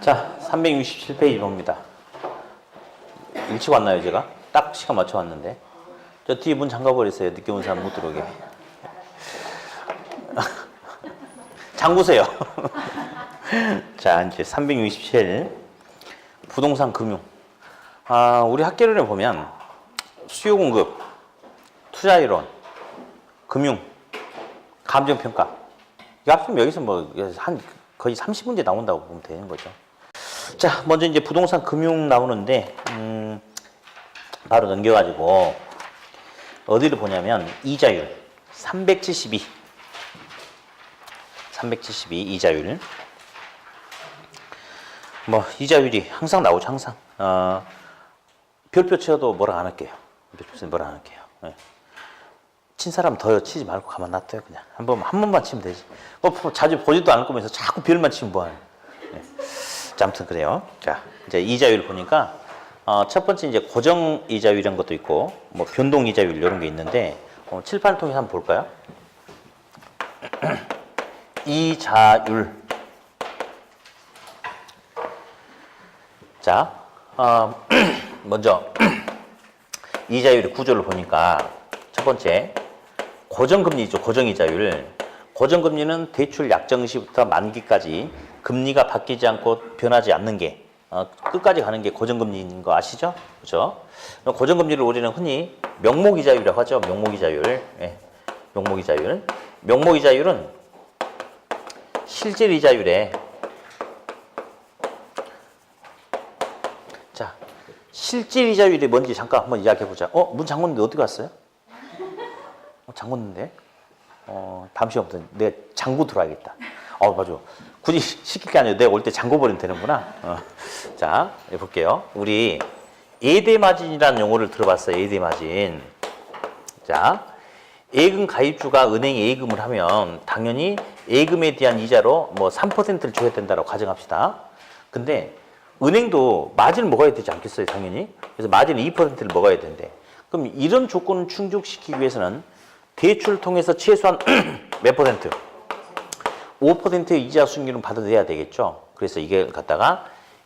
자, 367페이지 봅니다. 일찍 왔나요, 제가? 딱 시간 맞춰 왔는데. 저 뒤에 문 잠가버렸어요. 늦게 온 사람 못 들어오게. 잠그세요. 자, 이제 367. 부동산 금융. 우리 학계론에 보면 수요 공급, 투자 이론, 금융, 감정평가. 이거 합치면 여기서 뭐 한 거의 30문제 나온다고 보면 되는 거죠. 자, 먼저 이제 부동산 금융 나오는데, 바로 넘겨가지고, 어디를 보냐면, 이자율. 372 이자율. 뭐, 이자율이 항상 나오죠, 항상. 별표 쳐도 뭐라 안 할게요. 별표 쳐도 뭐라 안 할게요. 네. 친 사람 더 치지 말고 가만 놔둬요, 그냥. 한 번만 치면 되지. 뭐, 자주 보지도 않을 거면서 자꾸 별만 치면 뭐하냐. 네. 자, 아무튼 그래요. 자, 이제 이자율 보니까, 첫 번째 이제 고정 이자율 이런 것도 있고, 뭐, 변동 이자율 이런 게 있는데, 칠판을 통해서 한번 볼까요? 이자율. 자, 먼저, 이자율의 구조를 보니까, 첫 번째, 고정금리죠, 고정이자율. 고정금리는 대출 약정 시부터 만기까지 금리가 바뀌지 않고 변하지 않는 게, 끝까지 가는 게 고정금리인 거 아시죠? 그죠? 고정금리를 우리는 흔히 명목이자율이라고 하죠. 명목이자율. 예, 명목이자율. 명목이자율은 실질 이자율에, 자, 실질 이자율이 뭔지 잠깐 한번 이야기해보자. 문 잠궜는데 어디 갔어요? 잠궜는데? 다음 시간부터 내가 잠고 들어와야겠다. 맞아. 굳이 시킬 게 아니라 내가 올 때 잠궈버리면 되는구나. 자, 볼게요. 우리 예대마진이라는 용어를 들어봤어요. 예대마진. 자, 예금 가입주가 은행에 예금을 하면 당연히 예금에 대한 이자로 뭐 3%를 줘야 된다고 가정합시다. 근데 은행도 마진을 먹어야 되지 않겠어요, 당연히? 그래서 마진 2%를 먹어야 된대. 그럼 이런 조건을 충족시키기 위해서는 대출을 통해서 최소한 몇 퍼센트? 5%의 이자 수익률은 받아내야 되겠죠. 그래서 이게 갖다가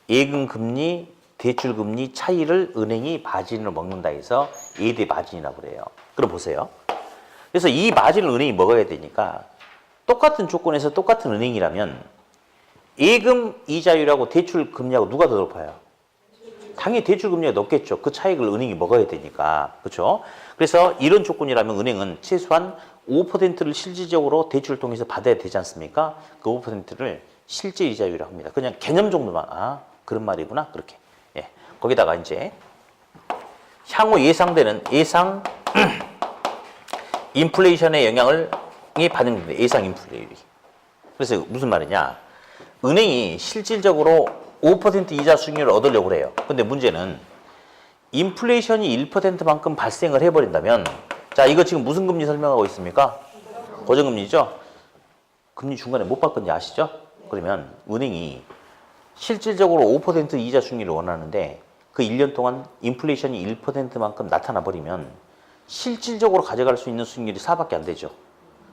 예금 금리, 대출 금리 차이를 은행이 마진을 먹는다 해서 예대 마진이라고 그래요. 그럼 보세요. 그래서 이 마진을 은행이 먹어야 되니까 똑같은 조건에서 똑같은 은행이라면 예금 이자율하고 대출 금리하고 누가 더 높아요? 당연히 대출 금리가 높겠죠. 그 차익을 은행이 먹어야 되니까. 그렇죠? 그래서 이런 조건이라면 은행은 최소한 5%를 실질적으로 대출을 통해서 받아야 되지 않습니까? 그 5%를 실제 이자율이라고 합니다. 그냥 개념 정도만, 그런 말이구나. 그렇게. 예. 거기다가 이제 향후 예상되는 예상 인플레이션의 영향이 반영됩니다. 예상 인플레이션이. 그래서 무슨 말이냐? 은행이 실질적으로 5% 이자 수익률을 얻으려고 그래요. 근데 문제는 인플레이션이 1%만큼 발생을 해버린다면, 자, 이거 지금 무슨 금리 설명하고 있습니까? 고정금리죠? 금리 중간에 못 바꾼지 아시죠? 그러면 은행이 실질적으로 5% 이자 수익률을 원하는데 그 1년 동안 인플레이션이 1%만큼 나타나 버리면 실질적으로 가져갈 수 있는 수익률이 4밖에 안 되죠.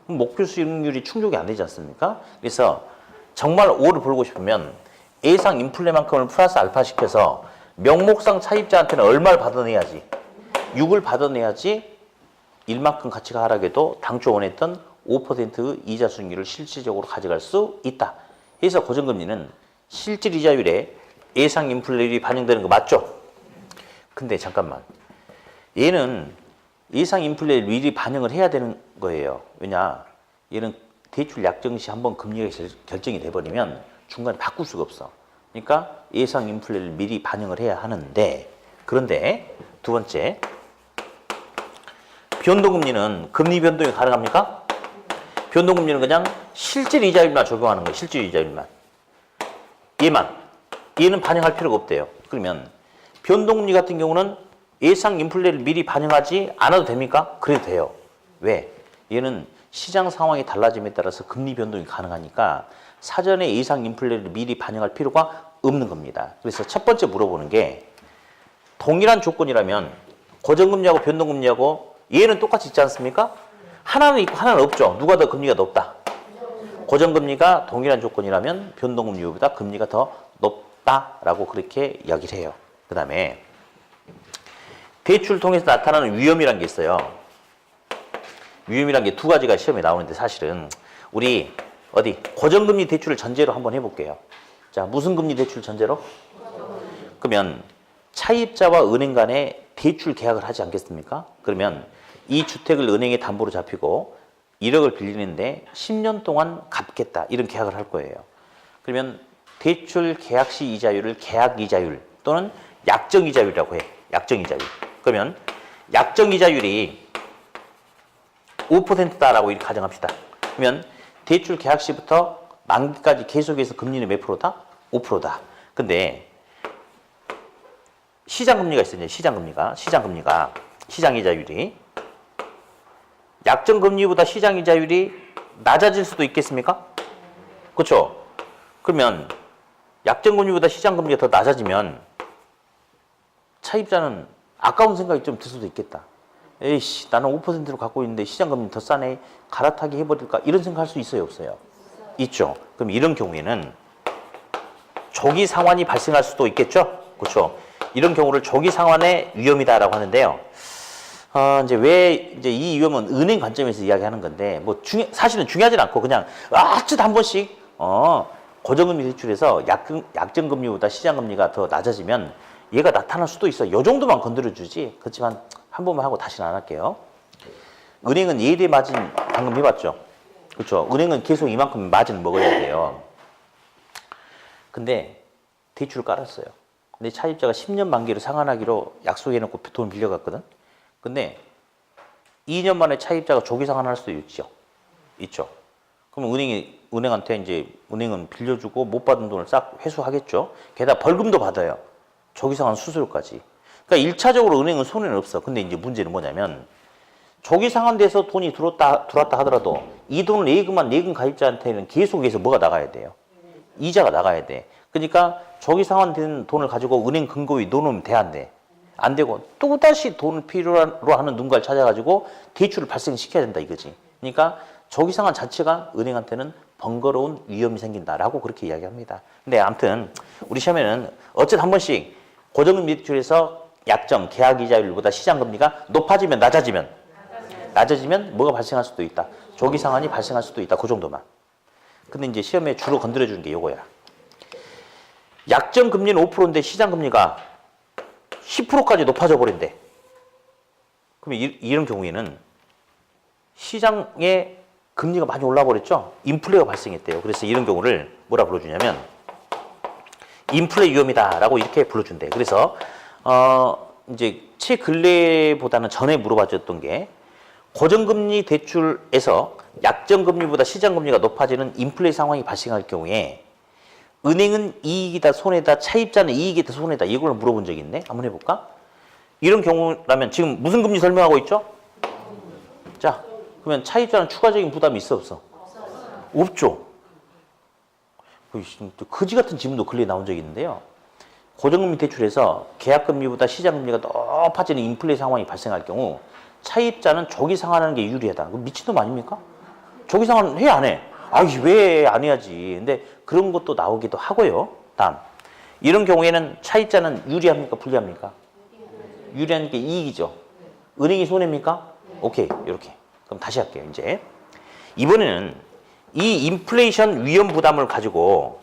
그럼 목표 수익률이 충족이 안 되지 않습니까? 그래서 정말 5를 벌고 싶으면 예상 인플레만큼을 플러스 알파 시켜서 명목상 차입자한테는 얼마를 받아내야지? 6을 받아내야지 1만큼 가치가 하락해도 당초 원했던 5% 이자 수익률을 실질적으로 가져갈 수 있다. 그래서 고정금리는 실질 이자율에 예상 인플레율이 반영되는 거 맞죠? 근데 잠깐만. 얘는 예상 인플레를 미리 반영을 해야 되는 거예요. 왜냐? 얘는 대출 약정 시 한번 금리가 결정이 돼버리면 중간에 바꿀 수가 없어. 그러니까 예상 인플레를 미리 반영을 해야 하는데, 그런데 두 번째, 변동금리는 금리 변동이 가능합니까? 변동금리는 그냥 실질 이자율만 적용하는 거예요. 실질 이자율만. 얘는 반영할 필요가 없대요. 그러면 변동금리 같은 경우는 예상 인플레를 미리 반영하지 않아도 됩니까? 그래도 돼요. 왜? 얘는 시장 상황이 달라짐에 따라서 금리 변동이 가능하니까 사전에 예상 인플레를 미리 반영할 필요가 없는 겁니다. 그래서 첫 번째 물어보는 게 동일한 조건이라면 고정금리하고 변동금리하고 얘는 똑같이 있지 않습니까? 하나는 있고 하나는 없죠. 누가 더 금리가 높다? 고정금리가 동일한 조건이라면 변동금리보다 금리가 더 같다라고 그렇게 이야기를 해요. 그 다음에 대출을 통해서 나타나는 위험이란 게 있어요. 위험이란 게 두 가지가 시험에 나오는데 사실은 우리 어디 고정금리 대출을 전제로 한번 해볼게요. 자, 무슨 금리 대출 전제로? 그러면 차입자와 은행 간에 대출 계약을 하지 않겠습니까? 그러면 이 주택을 은행에 담보로 잡히고 1억을 빌리는데 10년 동안 갚겠다 이런 계약을 할 거예요. 그러면 대출 계약 시 이자율을 계약 이자율 또는 약정 이자율이라고 해. 약정 이자율. 그러면 약정 이자율이 5%다라고 이렇게 가정합시다. 그러면 대출 계약 시부터 만기까지 계속해서 금리는 몇 프로다? 5%다. 근데 시장금리가 있어요. 시장금리가 시장이자율이 약정금리보다 시장이자율이 낮아질 수도 있겠습니까? 그렇죠? 그러면 약정금리보다 시장금리가 더 낮아지면 차입자는 아까운 생각이 좀 들 수도 있겠다. 에이씨, 나는 5%로 갖고 있는데 시장금리 더 싸네. 갈아타기 해버릴까? 이런 생각할 수 있어요, 없어요? 있죠. 그럼 이런 경우에는 조기 상환이 발생할 수도 있겠죠? 그렇죠? 이런 경우를 조기 상환의 위험이다라고 하는데요. 이제 왜 이제 이 위험은 은행 관점에서 이야기하는 건데 뭐 사실은 중요하진 않고 그냥 아주 한 번씩 고정금리 대출에서 약정금리보다 시장금리가 더 낮아지면 얘가 나타날 수도 있어. 요 정도만 건드려주지. 그렇지만 한 번만 하고 다시는 안 할게요. 은행은 예대 마진 방금 해봤죠. 그렇죠. 은행은 계속 이만큼 마진 먹어야 돼요. 근데 대출을 깔았어요. 근데 차입자가 10년 만기로 상환하기로 약속해놓고 돈 빌려갔거든. 근데 2년 만에 차입자가 조기 상환할 수도 있죠. 있죠. 그럼 은행한테 이제 은행은 빌려주고 못 받은 돈을 싹 회수하겠죠. 게다가 벌금도 받아요. 조기 상환 수수료까지. 그러니까 1차적으로 은행은 손해는 없어. 근데 이제 문제는 뭐냐면 조기 상환돼서 돈이 들어왔다 하더라도 이 돈을 예금 가입자한테는 계속해서 뭐가 나가야 돼요? 이자가 나가야 돼. 그러니까 조기 상환된 돈을 가지고 은행 금고에 넣어놓으면 돼, 안 돼? 안 되고 또다시 돈을 필요로 하는 누군가를 찾아가지고 대출을 발생시켜야 된다 이거지. 그러니까 조기 상환 자체가 은행한테는 번거로운 위험이 생긴다라고 그렇게 이야기합니다. 근데 아무튼 우리 시험에는 어쨌든 한 번씩 고정금리 대출에서 약정, 계약 이자율보다 시장금리가 높아지면 낮아지면 뭐가 발생할 수도 있다. 조기 상환이 발생할 수도 있다. 그 정도만. 근데 이제 시험에 주로 건드려주는 게 요거야. 약정 금리는 5%인데 시장 금리가 10%까지 높아져 버린대. 그럼 이런 경우에는 시장의 금리가 많이 올라 버렸죠. 인플레가 발생했대요. 그래서 이런 경우를 뭐라 불러주냐면 인플레 위험이다라고 이렇게 불러준대. 그래서 이제 최근래보다는 전에 물어봐줬던 게 고정금리 대출에서 약정금리보다 시장금리가 높아지는 인플레 상황이 발생할 경우에 은행은 이익이다 손해다 차입자는 이익이다 손해다 이걸 물어본 적이 있네. 한번 해볼까? 이런 경우라면 지금 무슨 금리 설명하고 있죠? 자, 그러면 차입자는 추가적인 부담이 있어 없어? 없죠. 거지 같은 질문도 근래에 나온 적이 있는데요. 고정금리 대출에서 계약금리보다 시장금리가 높아지는 인플레 상황이 발생할 경우 차입자는 조기 상환하는 게 유리하다. 미친놈 아닙니까? 조기 상환 해 안 해? 아이 왜 안 해야지. 근데 그런 것도 나오기도 하고요. 다음 이런 경우에는 차입자는 유리합니까 불리합니까? 유리한 게 이익이죠. 은행이 손해입니까? 오케이 이렇게. 그럼 다시 할게요. 이제 이번에는 이 인플레이션 위험 부담을 가지고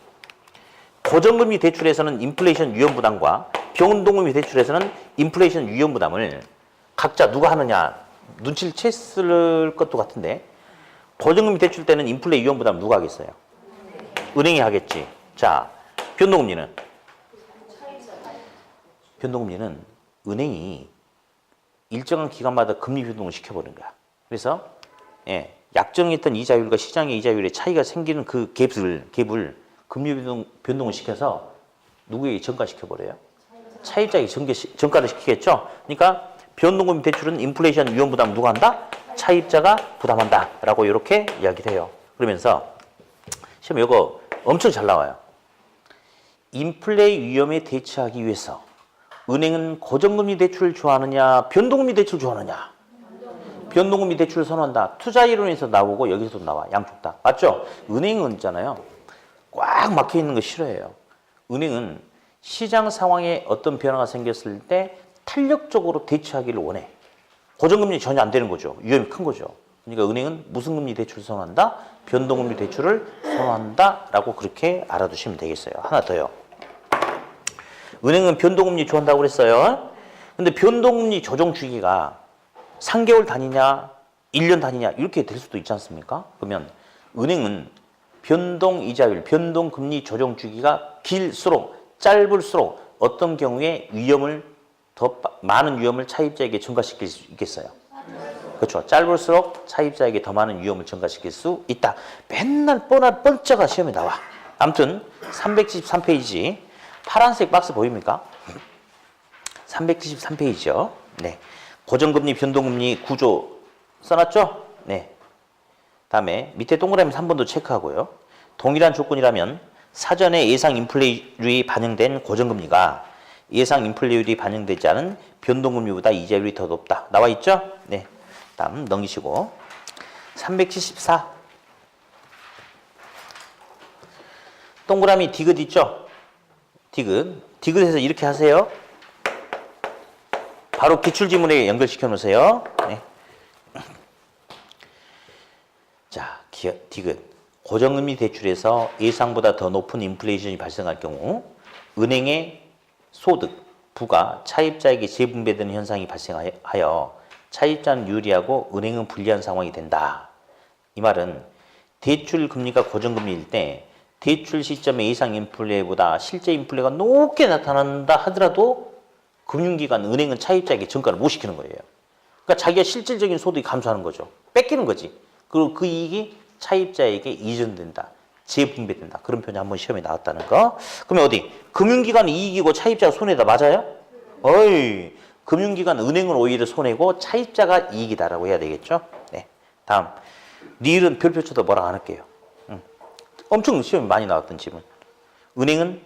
고정금리 대출에서는 인플레이션 위험 부담과 변동금리 대출에서는 인플레이션 위험 부담을 각자 누가 하느냐 눈치를 챘을 것도 같은데 고정금리 대출 때는 인플레 위험 부담 누가 하겠어요? 은행이 하겠지. 자, 변동금리는? 변동금리는 은행이 일정한 기간마다 금리 변동을 시켜버린 거야. 그래서 약정했던 이자율과 시장의 이자율의 차이가 생기는 그 갭을 금리 변동을 시켜서 누구에게 전가시켜버려요? 차입자에게 전가를 시키겠죠? 그러니까 변동금리 대출은 인플레이션 위험 부담 누가 한다? 차입자가 부담한다 라고 이렇게 이야기를 해요. 그러면서 시험 이거 엄청 잘 나와요. 인플레 위험에 대처하기 위해서 은행은 고정금리 대출을 좋아하느냐 변동금리 대출을 좋아하느냐? 변동금리 대출을 선호한다. 투자 이론에서 나오고 여기서도 나와. 양쪽 다. 맞죠? 은행은 있잖아요. 꽉 막혀 있는 거 싫어해요. 은행은 시장 상황에 어떤 변화가 생겼을 때 탄력적으로 대처하기를 원해. 고정금리 전혀 안 되는 거죠. 위험이 큰 거죠. 그러니까 은행은 무슨 금리 대출을 선호한다? 변동금리 대출을 선호한다 라고 그렇게 알아두시면 되겠어요. 하나 더요. 은행은 변동금리 좋아한다고 그랬어요. 근데 변동금리 조정 주기가 3개월 단위냐 1년 단위냐 이렇게 될 수도 있지 않습니까? 그러면 은행은 변동이자율, 변동금리 조정 주기가 길수록 짧을수록 어떤 경우에 더 많은 위험을 차입자에게 전가시킬 수 있겠어요? 그렇죠. 짧을수록 차입자에게 더 많은 위험을 전가시킬 수 있다. 맨날 뻔짜가 시험에 나와. 아무튼 373페이지 파란색 박스 보입니까? 373페이지요. 네. 고정금리, 변동금리 구조 써놨죠? 네. 다음에 밑에 동그라미 3번도 체크하고요. 동일한 조건이라면 사전에 예상 인플레율이 반영된 고정금리가 예상 인플레율이 반영되지 않은 변동금리보다 이자율이 더 높다. 나와 있죠? 네. 다음 넘기시고 374 동그라미 디귿 있죠? 디귿에서 이렇게 하세요. 바로 기출지문에 연결시켜 놓으세요. 네. 자, 디귿. 고정금리 대출에서 예상보다 더 높은 인플레이션이 발생할 경우 은행의 소득, 부가 차입자에게 재분배되는 현상이 발생하여 차입자는 유리하고 은행은 불리한 상황이 된다. 이 말은 대출 금리가 고정금리일 때 대출 시점의 예상 인플레보다 실제 인플레가 높게 나타난다 하더라도 금융기관, 은행은 차입자에게 전가를 못 시키는 거예요. 그러니까 자기가 실질적인 소득이 감소하는 거죠. 뺏기는 거지. 그리고 그 이익이 차입자에게 이전된다. 재분배된다. 그런 표현이 한번 시험에 나왔다는 거. 그러면 어디? 금융기관 이익이고 차입자가 손해다. 맞아요? 어이, 금융기관, 은행은 오히려 손해고 차입자가 이익이다라고 해야 되겠죠? 네. 다음. 니을은 별표 쳐도 뭐라 안 할게요. 엄청 시험에 많이 나왔던 질문. 은행은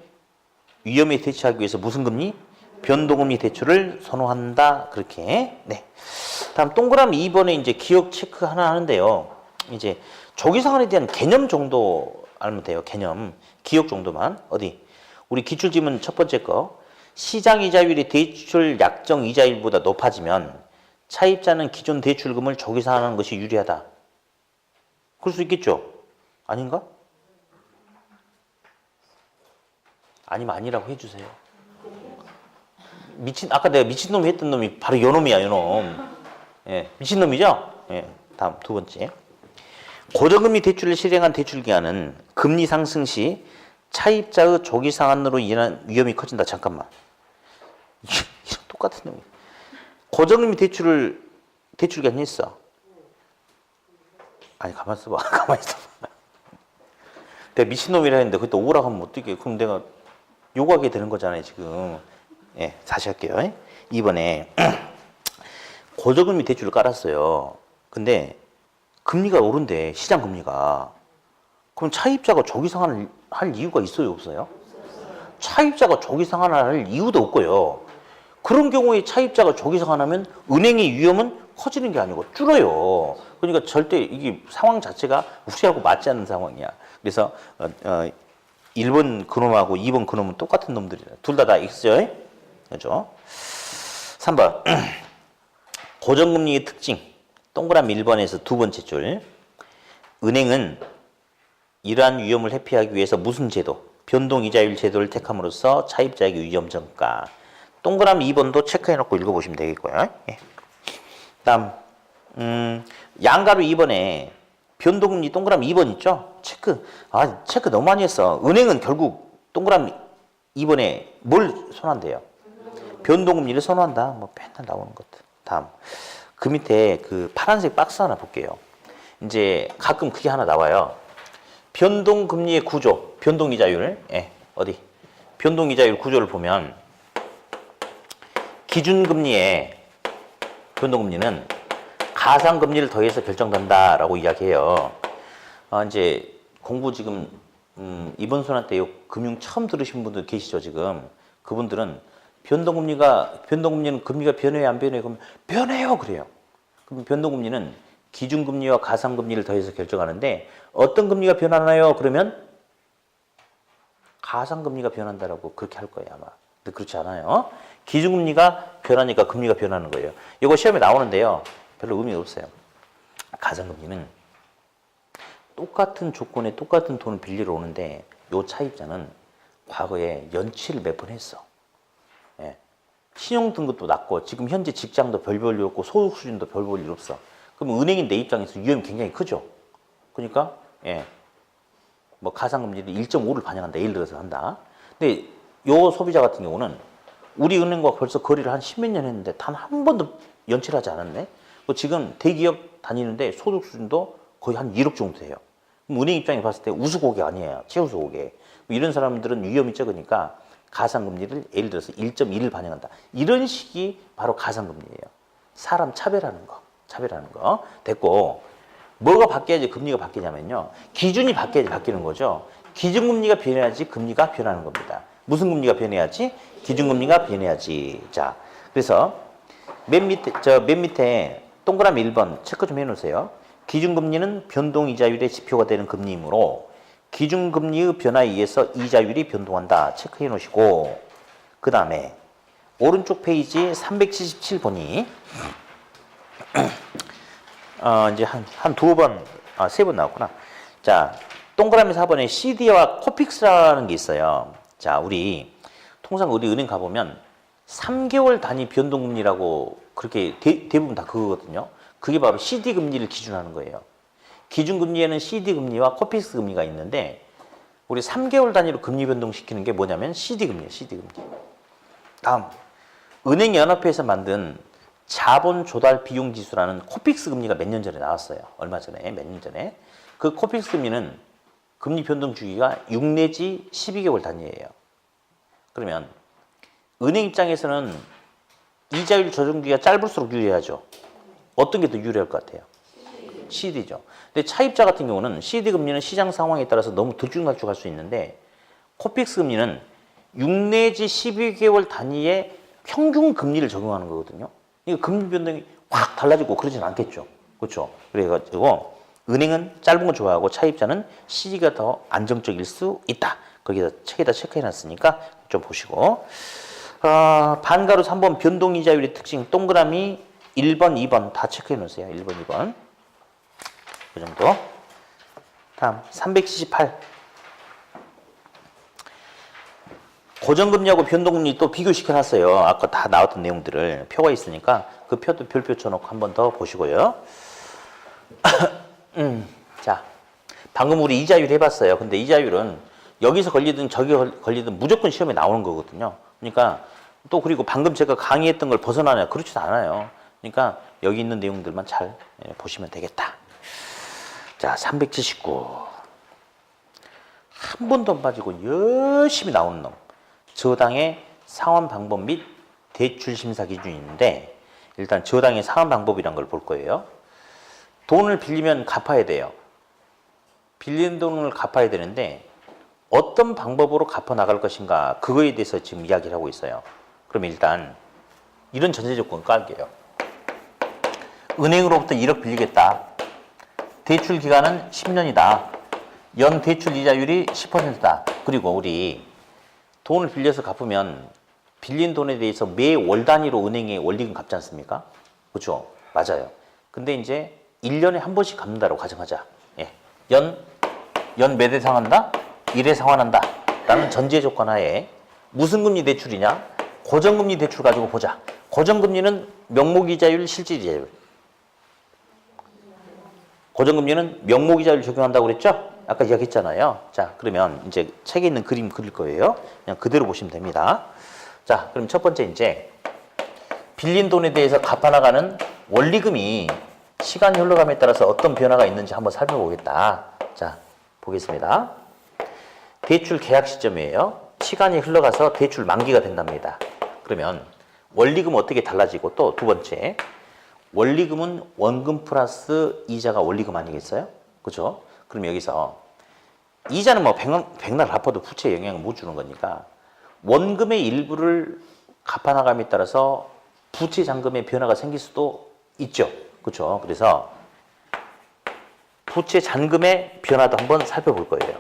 위험에 대처하기 위해서 무슨 금리? 변동금리 대출을 선호한다. 그렇게. 네. 다음 동그라미 2번에 이제 기억 체크 하나 하는데요. 이제 조기상환에 대한 개념 정도 알면 돼요. 개념. 기억 정도만. 어디? 우리 기출지문 첫 번째 거. 시장 이자율이 대출 약정 이자율보다 높아지면 차입자는 기존 대출금을 조기상환하는 것이 유리하다. 그럴 수 있겠죠? 아닌가? 아니면 아니라고 해주세요. 아까 내가 미친놈이 했던 놈이 바로 요 놈이야, 요 놈. 예, 미친놈이죠? 예, 다음 두 번째. 고정금리 대출을 실행한 대출기관은 금리 상승 시 차입자의 조기 상환으로 인한 위험이 커진다. 잠깐만. 똑같은 놈이. 고정금리 대출기관이 있어. 아니, 가만히 있어봐. 가만히 있어봐. 내가 미친놈이라 했는데 그때 오라고 하면 어떡해. 그럼 내가 요구하게 되는 거잖아요, 지금. 예, 다시 할게요. 이번에 고정금리 대출을 깔았어요. 근데 금리가 오른대, 시장 금리가. 그럼 차입자가 조기 상환을 할 이유가 있어요, 없어요? 차입자가 조기 상환을 할 이유도 없고요. 그런 경우에 차입자가 조기 상환하면 은행의 위험은 커지는 게 아니고 줄어요. 그러니까 절대 이게 상황 자체가 우리하고 맞지 않는 상황이야. 그래서 1번 그놈하고 2번 그놈은 똑같은 놈들이라. 둘 다 X죠? 그죠? 3번. 고정금리의 특징. 동그라미 1번에서 두 번째 줄. 은행은 이러한 위험을 회피하기 위해서 무슨 제도? 변동이자율 제도를 택함으로써 차입자에게 위험 전가. 동그라미 2번도 체크해놓고 읽어보시면 되겠고요. 예. 다음 양가로 2번에 변동금리 동그라미 2번 있죠? 체크. 체크 너무 많이 했어. 은행은 결국 동그라미 2번에 뭘 선호한대요? 변동금리를 선호한다. 뭐 맨날 나오는 것들. 다음. 그 밑에 그 파란색 박스 하나 볼게요. 이제 가끔 그게 하나 나와요. 변동금리의 구조, 변동이자율. 예, 어디? 변동이자율 구조를 보면 기준금리의 변동금리는 가상금리를 더해서 결정된다라고 이야기해요. 이제 공부 지금 이번 수능 때 금융 처음 들으신 분들 계시죠 지금? 그분들은 변동금리는 금리가 변해요 안 변해요? 그럼 변해요 그래요. 그럼 변동금리는 기준금리와 가상금리를 더해서 결정하는데 어떤 금리가 변하나요? 그러면 가상금리가 변한다라고 그렇게 할 거예요, 아마. 근데 그렇지 않아요. 기준금리가 변하니까 금리가 변하는 거예요. 이거 시험에 나오는데요. 별로 의미가 없어요. 가상금리는 똑같은 조건에 똑같은 돈을 빌리러 오는데 요 차입자는 과거에 연체를 몇 번 했어. 예. 신용 등급도 낮고 지금 현재 직장도 별 볼 일 없고 소득 수준도 별 볼 일 없어. 그럼 은행인 내 입장에서 위험이 굉장히 크죠. 그러니까 예. 뭐 가상금리를 1.5를 반영한다. 예를 들어서 한다. 근데 요 소비자 같은 경우는 우리 은행과 벌써 거래를 한 십몇 년 했는데 단 한 번도 연체를 하지 않았네. 지금 대기업 다니는데 소득 수준도 거의 한 1억 정도 돼요. 그럼 은행 입장에 봤을 때 우수고객 아니에요. 최우수고객. 이런 사람들은 위험이 적으니까 가상금리를 예를 들어서 1.1을 반영한다. 이런 식이 바로 가상금리예요. 사람 차별하는 거. 차별하는 거. 됐고 뭐가 바뀌어야지 금리가 바뀌냐면요. 기준이 바뀌어야지 바뀌는 거죠. 기준금리가 변해야지 금리가 변하는 겁니다. 무슨 금리가 변해야지? 기준금리가 변해야지. 자, 그래서 맨 밑에 동그라미 1번 체크 좀 해놓으세요. 기준금리는 변동이자율의 지표가 되는 금리이므로 기준금리의 변화에 의해서 이자율이 변동한다. 체크해 놓으시고 그 다음에 오른쪽 페이지 377번이 이제 한 두 번, 세 번 나왔구나. 자, 동그라미 4번에 CD와 코픽스라는 게 있어요. 자, 통상 우리 은행 가보면 3개월 단위 변동금리라고 그렇게 대부분 다 그거거든요. 그게 바로 CD 금리를 기준하는 거예요. 기준금리에는 CD 금리와 코픽스 금리가 있는데 우리 3개월 단위로 금리 변동시키는 게 뭐냐면 CD 금리예요. CD 금리. 다음, 은행연합회에서 만든 자본 조달 비용 지수라는 코픽스 금리가 몇 년 전에 나왔어요. 얼마 전에, 몇 년 전에. 그 코픽스 금리는 금리 변동 주기가 6 내지 12개월 단위예요. 그러면 은행 입장에서는 이자율 조정기가 짧을수록 유리하죠. 어떤 게 더 유리할 것 같아요? CD죠. 근데 차입자 같은 경우는 CD 금리는 시장 상황에 따라서 너무 들쭉날쭉할 수 있는데 코픽스 금리는 6 내지 12개월 단위의 평균 금리를 적용하는 거거든요. 이거 금리 변동이 확 달라지고 그러진 않겠죠. 그렇죠? 그래가지고 은행은 짧은 거 좋아하고 차입자는 CD가 더 안정적일 수 있다. 거기다 책에다 체크해놨으니까 좀 보시고 반가로 3번 변동이자율의 특징 동그라미 1번, 2번 다 체크해놓으세요. 1번, 2번 그 정도. 다음 378 고정금리하고 변동금리 또 비교시켜놨어요. 아까 다 나왔던 내용들을 표가 있으니까 그 표도 별표 쳐놓고 한 번 더 보시고요. 자, 방금 우리 이자율 해봤어요. 근데 이자율은 여기서 걸리든 저기 걸리든 무조건 시험에 나오는 거거든요. 그러니까 또 그리고 방금 제가 강의했던 걸 벗어나냐 그렇지도 않아요. 그러니까 여기 있는 내용들만 잘 보시면 되겠다. 자, 379 한 번도 안 빠지고 열심히 나오는 놈. 저당의 상환 방법 및 대출 심사 기준이 있는데 일단 저당의 상환 방법이란 걸 볼 거예요. 돈을 빌리면 갚아야 돼요. 빌린 돈을 갚아야 되는데 어떤 방법으로 갚아 나갈 것인가 그거에 대해서 지금 이야기를 하고 있어요. 그럼 일단 이런 전제 조건 깔게요. 은행으로부터 1억 빌리겠다. 대출 기간은 10년이다. 연 대출 이자율이 10%다. 그리고 우리 돈을 빌려서 갚으면 빌린 돈에 대해서 매 월 단위로 은행에 원리금 갚지 않습니까? 그렇죠? 맞아요. 근데 이제 1년에 한 번씩 갚는다고 가정하자. 예. 연 몇 회 상환한다? 1회 상환한다. 라는 전제 조건 하에 무슨 금리 대출이냐? 고정금리 대출 가지고 보자. 고정금리는 명목이자율, 실질이자율. 고정금리는 명목이자율 적용한다고 그랬죠? 아까 이야기했잖아요. 자, 그러면 이제 책에 있는 그림 그릴 거예요. 그냥 그대로 보시면 됩니다. 자, 그럼 첫 번째 이제 빌린 돈에 대해서 갚아나가는 원리금이 시간이 흘러감에 따라서 어떤 변화가 있는지 한번 살펴보겠다. 자, 보겠습니다. 대출 계약 시점이에요. 시간이 흘러가서 대출 만기가 된답니다. 그러면 원리금 어떻게 달라지고 또 두 번째 원리금은 원금 플러스 이자가 원리금 아니겠어요? 그죠? 그럼 여기서 이자는 뭐 백날 갚아도 부채에 영향을 못 주는 거니까 원금의 일부를 갚아나감에 따라서 부채 잔금의 변화가 생길 수도 있죠. 그렇죠? 그래서 부채 잔금의 변화도 한번 살펴볼 거예요.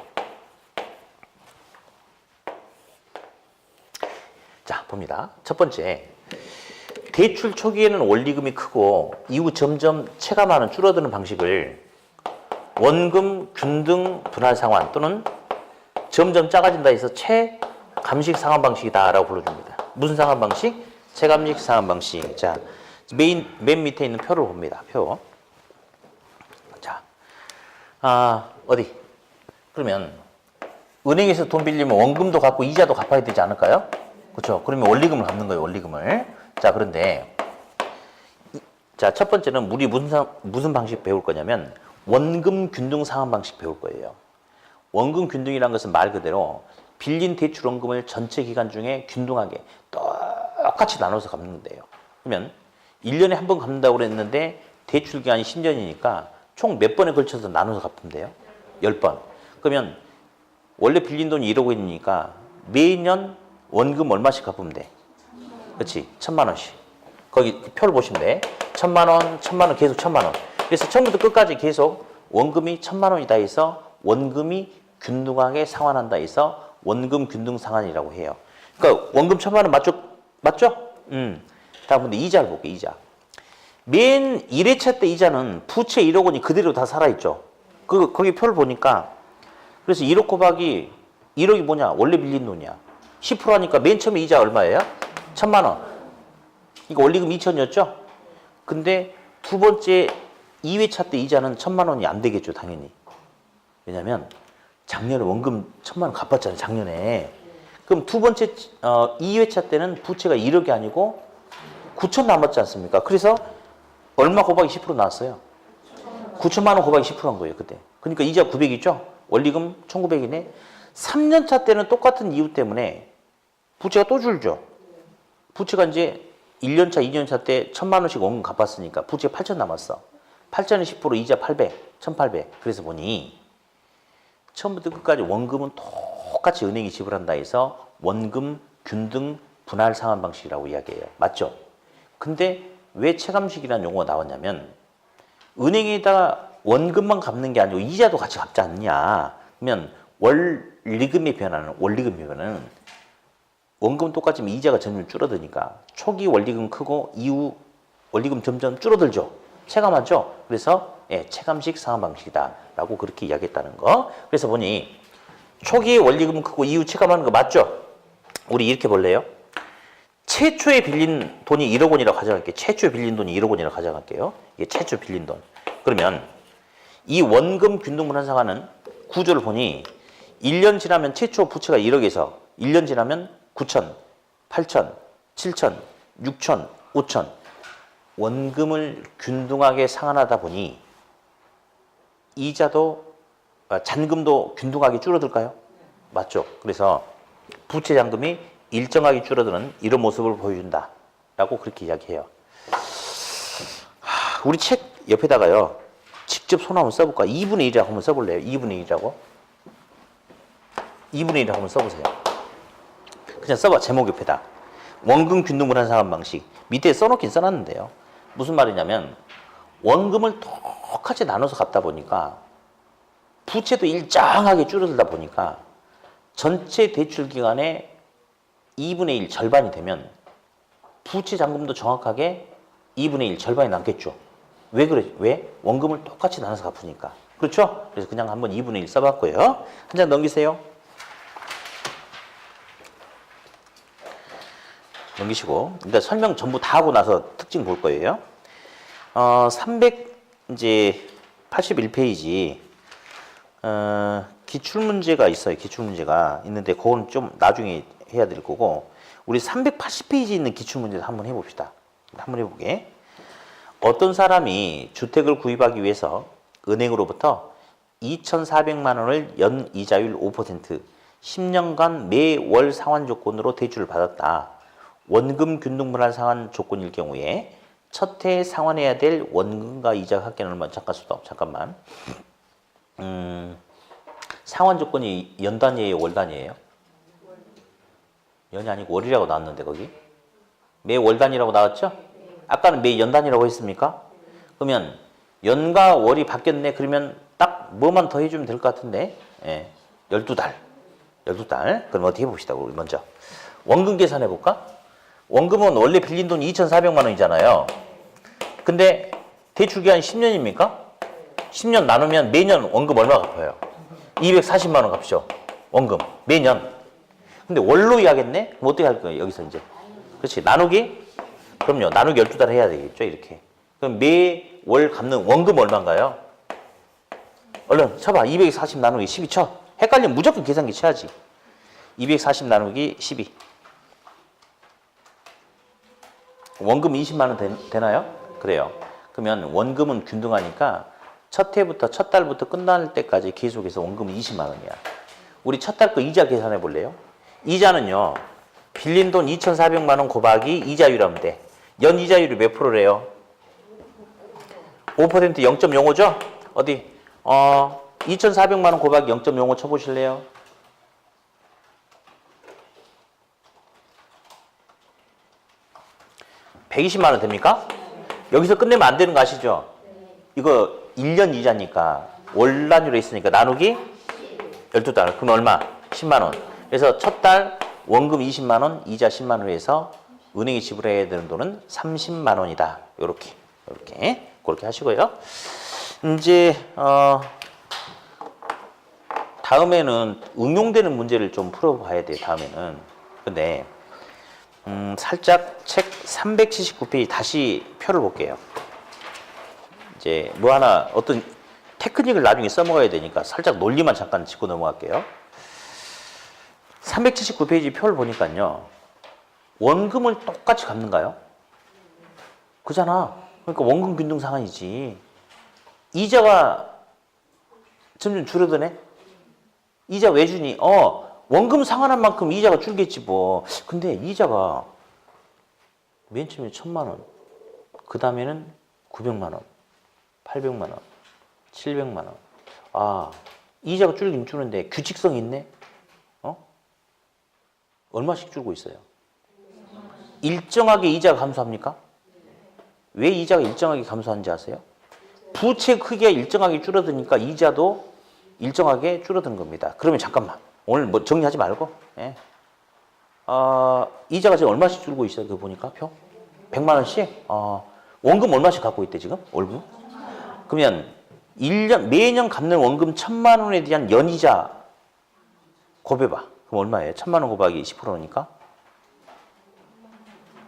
봅니다. 첫 번째, 대출 초기에는 원리금이 크고 이후 점점 체감하는 줄어드는 방식을 원금 균등 분할 상환 또는 점점 작아진다 해서 체감식 상환 방식이다라고 불러줍니다. 무슨 상환 방식? 체감식 상환 방식. 자, 맨 밑에 있는 표를 봅니다. 표. 자, 어디? 그러면 은행에서 돈 빌리면 원금도 갚고 이자도 갚아야 되지 않을까요? 그렇죠? 그러면 원리금을 갚는 거예요. 원리금을. 자, 그런데 자, 첫 번째는 우리 무슨 방식 배울 거냐면 원금 균등 상환 방식 배울 거예요. 원금 균등이라는 것은 말 그대로 빌린 대출 원금을 전체 기간 중에 균등하게 똑같이 나눠서 갚는데요. 그러면 1년에 한 번 갚는다고 그랬는데 대출 기간이 10년이니까 총 몇 번에 걸쳐서 나눠서 갚으면 돼요? 10번. 그러면 원래 빌린 돈이 1억 원이니까 매년 원금 얼마씩 갚으면 돼? 그렇지? 1,000만 원씩. 거기 표를 보시면 돼. 1,000만 원, 1,000만 원, 계속 1,000만 원. 그래서 처음부터 끝까지 계속 원금이 1,000만 원이다 해서 원금이 균등하게 상환한다 해서 원금 균등 상환이라고 해요. 그러니까 원금 1,000만 원 맞죠? 맞죠? 다음 근데 이자를 볼게요. 이자. 맨 1회차 때 이자는 부채 1억 원이 그대로 다 살아있죠. 거기 표를 보니까 그래서 1억 곱하기 1억이 뭐냐? 원래 빌린 돈이야. 10% 하니까 맨 처음에 이자 얼마예요? 1,000만 원. 이거 원리금 2천이었죠? 근데 두 번째 2회차 때 이자는 1,000만 원이 안 되겠죠, 당연히. 왜냐면 작년에 원금 1,000만 원 갚았잖아요, 작년에. 그럼 두 번째 2회차 때는 부채가 1억이 아니고 9천 남았지 않습니까? 그래서 얼마 곱하기 10% 나왔어요? 9천만 원 곱하기 10%한 거예요, 그때. 그러니까 이자 900이죠? 원리금 1,900이네. 3년차 때는 똑같은 이유 때문에 부채가 또 줄죠. 부채가 이제 1년차, 2년차 때 1,000만 원씩 원금 갚았으니까 부채 8천 남았어. 8천에 10% 이자 800, 1,800. 그래서 보니 처음부터 끝까지 원금은 똑같이 은행이 지불한다 해서 원금 균등 분할 상환 방식이라고 이야기해요. 맞죠? 근데 왜 체감식이라는 용어가 나왔냐면 은행에다가 원금만 갚는 게 아니고 이자도 같이 갚지 않냐. 그러면 원리금의 변화는 원금 똑같지만 이자가 점점 줄어드니까 초기 원리금 크고 이후 원리금 점점 줄어들죠. 체감하죠. 그래서 체감식 상환 방식이다라고 그렇게 이야기했다는 거. 그래서 보니 초기에 원리금 크고 이후 체감하는 거 맞죠? 우리 이렇게 볼래요? 최초에 빌린 돈이 1억 원이라고 가져갈게요. 최초에 빌린 돈이 1억 원이라고 가져갈게요. 이게 최초 빌린 돈. 그러면 이 원금 균등 분할 상환은 구조를 보니 1년 지나면 최초 부채가 1억에서 1년 지나면 9천, 8천, 7천, 6천, 5천 원금을 균등하게 상환하다 보니 이자도 잔금도 균등하게 줄어들까요? 맞죠? 그래서 부채 잔금이 일정하게 줄어드는 이런 모습을 보여준다라고 그렇게 이야기해요. 우리 책 옆에다가요. 직접 손 한번 써볼까? 2분의 1이라고 한번 써볼래요? 2분의 1이라고? 2분의 1이라고 한번 써보세요. 그냥 써봐. 제목 옆에다. 원금 균등 분할 상환 방식. 밑에 써놓긴 써놨는데요. 무슨 말이냐면 원금을 똑같이 나눠서 갚다 보니까 부채도 일정하게 줄어들다 보니까 전체 대출 기간에 2분의 1 절반이 되면 부채 잔금도 정확하게 2분의 1 절반이 남겠죠. 왜 그래? 왜? 원금을 똑같이 나눠서 갚으니까. 그렇죠? 그래서 그냥 한번 2분의 1 써봤고요. 한 장 넘기세요. 넘기시고 일단 설명 전부 다 하고 나서 특징 볼 거예요. 381페이지 기출문제가 있어요. 기출문제가 있는데 그건 좀 나중에 해야 될 거고 우리 380페이지 있는 기출문제도 한번 해봅시다. 한번 해보게. 어떤 사람이 주택을 구입하기 위해서 은행으로부터 2,400만 원을 연 이자율 5%, 10년간 매월 상환 조건으로 대출을 받았다. 원금 균등 분할 상환 조건일 경우에 첫 해에 상환해야 될 원금과 이자 합계는 얼마? 잠깐만. 상환 조건이 연 단위예요, 월 단위예요? 연이 아니고 월이라고 나왔는데 거기 매 월 단위라고 나왔죠? 아까는 매 연 단위라고 했습니까? 그러면 연과 월이 바뀌었네. 그러면 딱 뭐만 더 해주면 될 것 같은데 12달. 그럼 어떻게 해봅시다. 우리 먼저 원금 계산해 볼까? 원금은 원래 빌린 돈이 2,400만 원이잖아요. 근데 대출 기간이 10년입니까? 10년 나누면 매년 원금 얼마 갚아요? 240만 원 갚죠. 원금 매년. 근데 월로 이야겠네? 그럼 어떻게 할 거예요? 여기서 이제. 그렇지. 나누기? 그럼요. 나누기 12달 해야 되겠죠. 이렇게. 그럼 매월 갚는 원금 얼마인가요? 얼른 쳐봐. 240 나누기 12 쳐. 헷갈리면 무조건 계산기 쳐야지. 240 나누기 12. 원금 20만 원 되나요? 그래요. 그러면 원금은 균등하니까 첫 해부터 첫 달부터 끝날 때까지 계속해서 원금은 20만 원이야. 우리 첫 달 거 이자 계산해 볼래요? 이자는요. 빌린 돈 2,400만 원 곱하기 이자율하면 돼. 연 이자율이 몇 프로래요? 5% 0.05죠? 어디? 2,400만 원 곱하기 0.05 쳐보실래요? (120만 원) 됩니까? 여기서 끝내면 안 되는 거 아시죠? 이거 1년 이자니까 월난율에 있으니까 나누기 12달. 그럼 얼마? 10만 원. 그래서 첫 달 원금 20만 원, 이자 10만 원을 해서 은행에 지불해야 되는 돈은 30만 원이다. 요렇게. 그렇게 하시고요. 이제 다음에는 응용되는 문제를 좀 풀어봐야 돼요. 다음에는. 근데 살짝 책 379페이지 다시 표를 볼게요. 이제 뭐 하나 어떤 테크닉을 나중에 써먹어야 되니까 살짝 논리만 잠깐 짚고 넘어갈게요. 379페이지 표를 보니까요. 원금을 똑같이 갚는가요? 그잖아. 그러니까 원금 균등 상환이지. 이자가 점점 줄어드네? 이자 왜 주니? 원금 상환한 만큼 이자가 줄겠지 뭐. 근데 이자가 맨 처음에 1,000만 원, 그 다음에는 900만 원, 800만 원, 700만 원. 아, 이자가 줄긴 주는데 규칙성이 있네? 얼마씩 줄고 있어요? 일정하게 이자가 감소합니까? 왜 이자가 일정하게 감소하는지 아세요? 부채 크기가 일정하게 줄어드니까 이자도 일정하게 줄어드는 겁니다. 그러면 잠깐만. 오늘 뭐 정리하지 말고. 예. 이자가 지금 얼마씩 줄고 있어요? 그거 보니까 표? 100만 원씩? 원금 얼마씩 갖고 있대 지금? 월급? 그러면 매년 갚는 원금 1,000만 원에 대한 연이자 곱해봐. 그럼 얼마예요? 1,000만 원 곱하기 10%니까?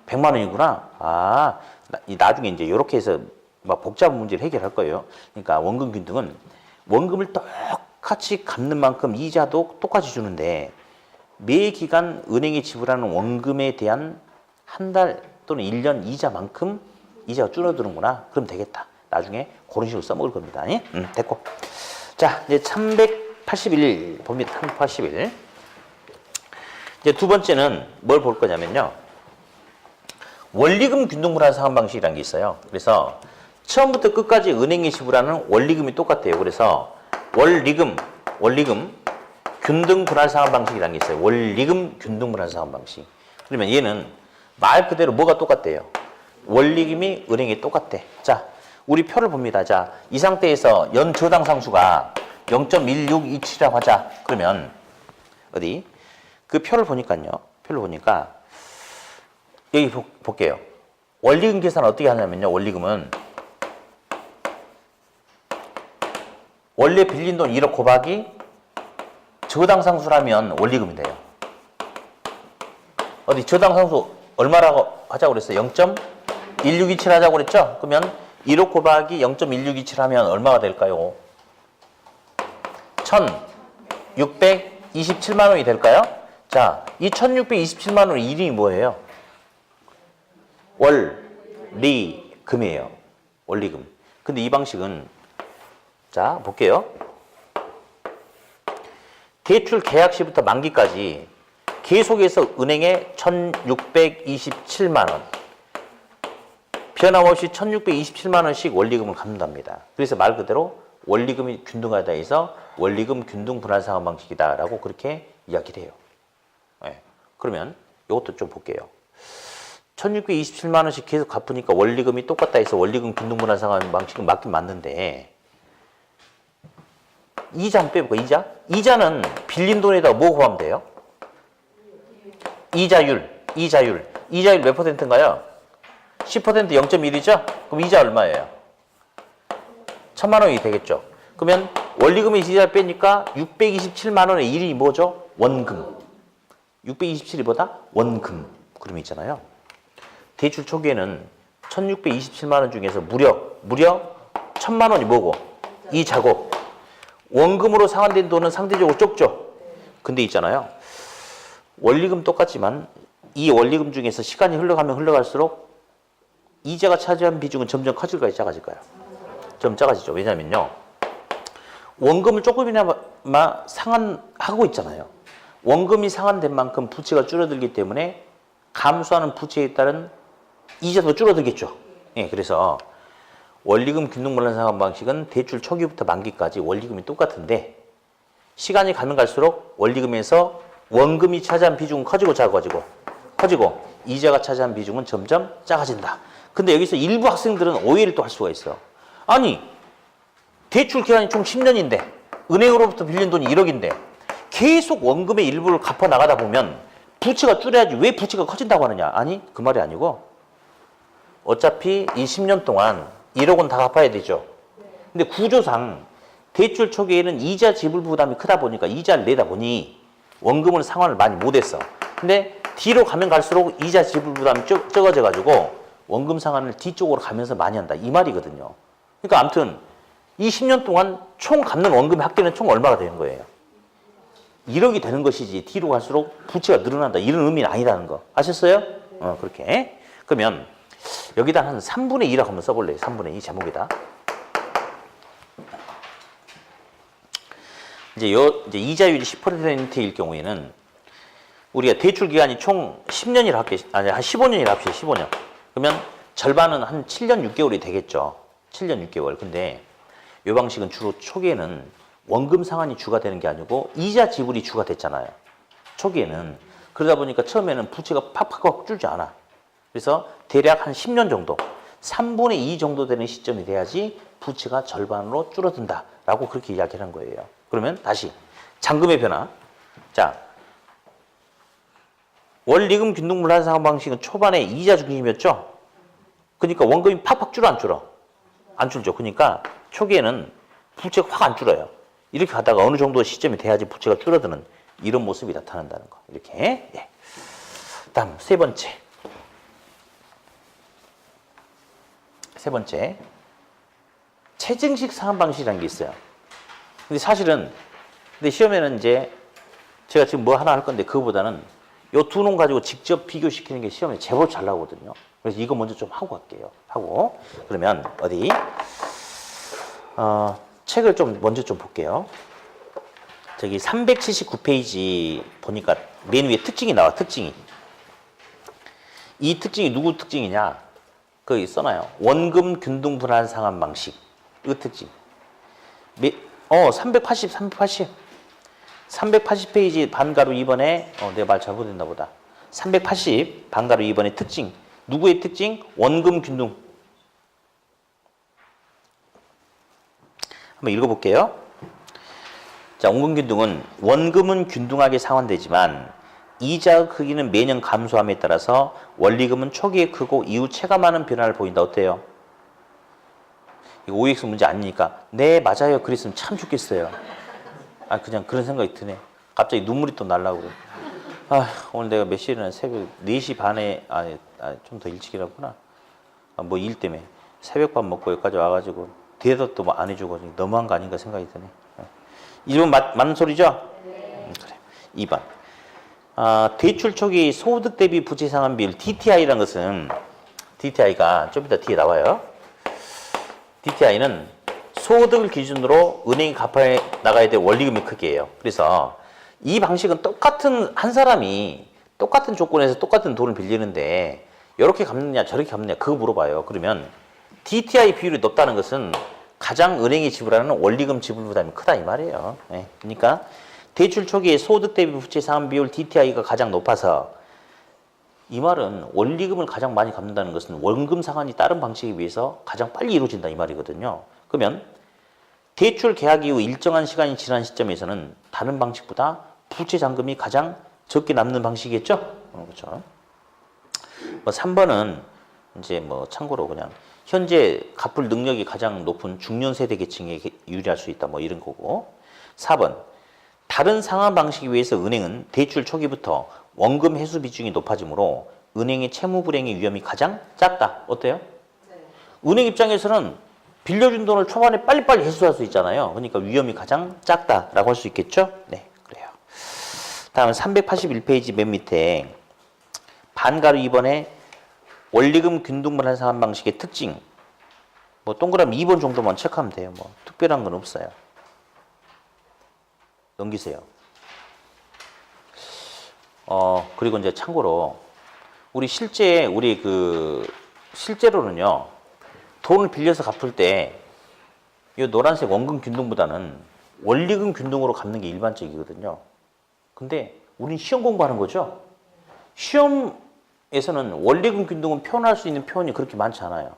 100만 원이구나. 나중에 이제 이렇게 해서 막 복잡한 문제를 해결할 거예요. 그러니까 원금 균등은 원금을 똑같이 갚는 만큼 이자도 똑같이 주는데 매 기간 은행에 지불하는 원금에 대한 한 달 또는 1년 이자만큼 이자가 줄어드는구나. 그럼 되겠다. 나중에 그런 식으로 써먹을 겁니다. 됐고. 자, 이제 381 봅니다. 381. 이제 두 번째는 뭘 볼 거냐면요. 원리금 균등분할 상환 방식이라는 게 있어요. 그래서 처음부터 끝까지 은행에 지불하는 원리금이 똑같아요. 그래서 원리금 균등분할 상환 방식이라는 게 있어요. 원리금 균등분할 상환 방식. 그러면 얘는 말 그대로 뭐가 똑같대요? 원리금이 은행에 똑같대. 자, 우리 표를 봅니다. 자, 이 상태에서 연 저당 상수가 0.1627이라고 하자. 그러면 어디? 그 표를 보니까요. 여기 볼게요. 원리금 계산 어떻게 하냐면요. 원리금은 원래 빌린 돈 1억 곱하기 저당 상수라면 원리금이 돼요. 어디 저당 상수 얼마라고 하자고 그랬어요? 0.1627 하자고 그랬죠? 그러면 1억 곱하기 0.1627 하면 얼마가 될까요? 1,627만 원이 될까요? 자, 이 1,627만 원의 이름이 뭐예요? 원리금이에요. 원리금. 근데 이 방식은 자, 볼게요. 대출 계약 시부터 만기까지 계속해서 은행에 1,627만 원 변함없이 1,627만 원씩 원리금을 갚는답니다. 그래서 말 그대로 원리금이 균등하다 해서 원리금 균등 분할 상환 방식이다라고 그렇게 이야기를 해요. 네. 그러면 이것도 좀 볼게요. 1,627만 원씩 계속 갚으니까 원리금이 똑같다 해서 원리금 균등 분할 상환 방식은 맞긴 맞는데 이자 한번 빼볼까? 이자는 빌린 돈에다 뭐 곱하면 돼요? 이자율. 이자율 몇 퍼센트인가요? 10% 0.1이죠? 그럼 이자 얼마예요? 1000만 원이 되겠죠. 그러면 원리금의 이자를 빼니까 627만 원의 1이 뭐죠? 원금. 627이 뭐다? 원금. 그러면 있잖아요. 대출 초기에는 1627만 원 중에서 무려 1000만 원이 뭐고? 이자고. 원금으로 상환된 돈은 상대적으로 적죠. 근데 있잖아요. 원리금 똑같지만 이 원리금 중에서 시간이 흘러가면 흘러갈수록 이자가 차지한 비중은 점점 커질까요? 작아질까요? 좀 작아지죠. 왜냐면요. 원금을 조금이나마 상환하고 있잖아요. 원금이 상환된 만큼 부채가 줄어들기 때문에 감소하는 부채에 따른 이자도 줄어들겠죠. 예, 그래서 원리금 균등분할 상환 방식은 대출 초기부터 만기까지 원리금이 똑같은데 시간이 가면 갈수록 원리금에서 원금이 차지한 비중은 커지고 이자가 차지한 비중은 점점 작아진다. 근데 여기서 일부 학생들은 오해를 또 할 수가 있어. 아니, 대출 기간이 총 10년인데 은행으로부터 빌린 돈이 1억인데 계속 원금의 일부를 갚아 나가다 보면 부채가 줄여야지 왜 부채가 커진다고 하느냐. 아니, 그 말이 아니고 어차피 이 10년 동안 1억은 다 갚아야 되죠. 근데 구조상 대출 초기에는 이자 지불 부담이 크다 보니까 이자를 내다 보니 원금은 상환을 많이 못했어. 근데 뒤로 가면 갈수록 이자 지불 부담이 적어져가지고 원금 상환을 뒤쪽으로 가면서 많이 한다. 이 말이거든요. 그러니까 아무튼 이 10년 동안 총 갚는 원금의 합계는 총 얼마가 되는 거예요? 1억이 되는 것이지 뒤로 갈수록 부채가 늘어난다. 이런 의미는 아니라는 거. 아셨어요? 그렇게. 그러면 여기다 한 3분의 2라고 한번 써볼래요. 3분의 2 제목에다. 이제 이자율이 10%일 경우에는 우리가 대출 기간이 총 10년이라 할게요. 아니, 한 15년이라 합시다. 15년. 그러면 절반은 한 7년 6개월이 되겠죠. 7년 6개월. 근데 이 방식은 주로 초기에는 원금 상환이 주가 되는 게 아니고 이자 지불이 주가 됐잖아요. 초기에는. 그러다 보니까 처음에는 부채가 팍팍 줄지 않아. 그래서 대략 한 10년 정도, 3분의 2 정도 되는 시점이 돼야지 부채가 절반으로 줄어든다라고 그렇게 이야기를 한 거예요. 그러면 다시 잔금의 변화. 자, 원리금 균등분할 상환 방식은 초반에 이자 중심이었죠. 그러니까 원금이 팍팍 줄어 안 줄어? 안 줄죠. 그러니까 초기에는 부채가 확 안 줄어요. 이렇게 가다가 어느 정도 시점이 돼야지 부채가 줄어드는 이런 모습이 나타난다는 거. 이렇게. 예. 다음 세 번째. 체증식 상환 방식이라는 게 있어요. 근데 사실은 시험에는 이제 제가 지금 뭐 하나 할 건데 그거보다는 요 두 놈 가지고 직접 비교시키는 게 시험에 제법 잘 나오거든요. 그래서 이거 먼저 좀 하고 갈게요. 그러면 어디 책을 좀 먼저 좀 볼게요. 저기 379페이지 보니까 맨 위에 특징이 나와. 특징이. 이 특징이 누구 특징이냐? 거기 써놔요. 원금 균등 분할 상환 방식. 이 특징. 380페이지 반가로 2번에 내 말 잘못했나 보다. 380 반가로 2번의 특징. 누구의 특징? 원금 균등. 한번 읽어볼게요. 자, 원금 균등은 원금은 균등하게 상환되지만 이자 크기는 매년 감소함에 따라서 원리금은 초기에 크고 이후 체감하는 변화를 보인다. 어때요? 이거 OX 문제 아니니까 네 맞아요 그랬으면 참 좋겠어요. 그냥 그런 생각이 드네. 갑자기 눈물이 또 날라고 그래. 오늘 내가 몇 시에 일어나? 새벽 4시 반에 좀 더 일찍 일어났구나. 뭐 일 때문에 새벽밥 먹고 여기까지 와가지고 대답도 뭐 안 해주고 너무한 거 아닌가 생각이 드네. 1번 맞는 소리죠? 네. 그래. 2번. 대출 초기 소득 대비 부채 상환 비율 DTI라는 것은 DTI가 좀 이따 뒤에 나와요. DTI는 소득을 기준으로 은행이 갚아 나가야 될 원리금의 크기예요. 그래서 이 방식은 똑같은 한 사람이 똑같은 조건에서 똑같은 돈을 빌리는데 이렇게 갚느냐 저렇게 갚느냐 그거 물어봐요. 그러면 DTI 비율이 높다는 것은 가장 은행이 지불하는 원리금 지불 부담이 크다 이 말이에요. 네. 그러니까 대출 초기에 소득 대비 부채 상환 비율 DTI가 가장 높아서 이 말은 원리금을 가장 많이 갚는다는 것은 원금 상환이 다른 방식에 비해서 가장 빨리 이루어진다 이 말이거든요. 그러면 대출 계약 이후 일정한 시간이 지난 시점에서는 다른 방식보다 부채 잔금이 가장 적게 남는 방식이겠죠? 그렇죠. 뭐 3번은 이제 뭐 참고로 그냥 현재 갚을 능력이 가장 높은 중년 세대 계층에 유리할 수 있다 뭐 이런 거고. 4번 다른 상환 방식에 비해서 은행은 대출 초기부터 원금 회수 비중이 높아지므로 은행의 채무 불행의 위험이 가장 작다. 어때요? 네. 은행 입장에서는 빌려준 돈을 초반에 빨리빨리 회수할 수 있잖아요. 그러니까 위험이 가장 작다라고 할 수 있겠죠? 네, 그래요. 다음 381페이지 맨 밑에 반가로 2번에 원리금 균등분할 상환 방식의 특징. 뭐 동그라미 2번 정도만 체크하면 돼요. 뭐 특별한 건 없어요. 넘기세요. 그리고 이제 참고로 우리 실제로는요. 돈을 빌려서 갚을 때 이 노란색 원금 균등보다는 원리금 균등으로 갚는 게 일반적이거든요. 근데 우린 시험 공부하는 거죠. 시험에서는 원리금 균등은 표현할 수 있는 표현이 그렇게 많지 않아요.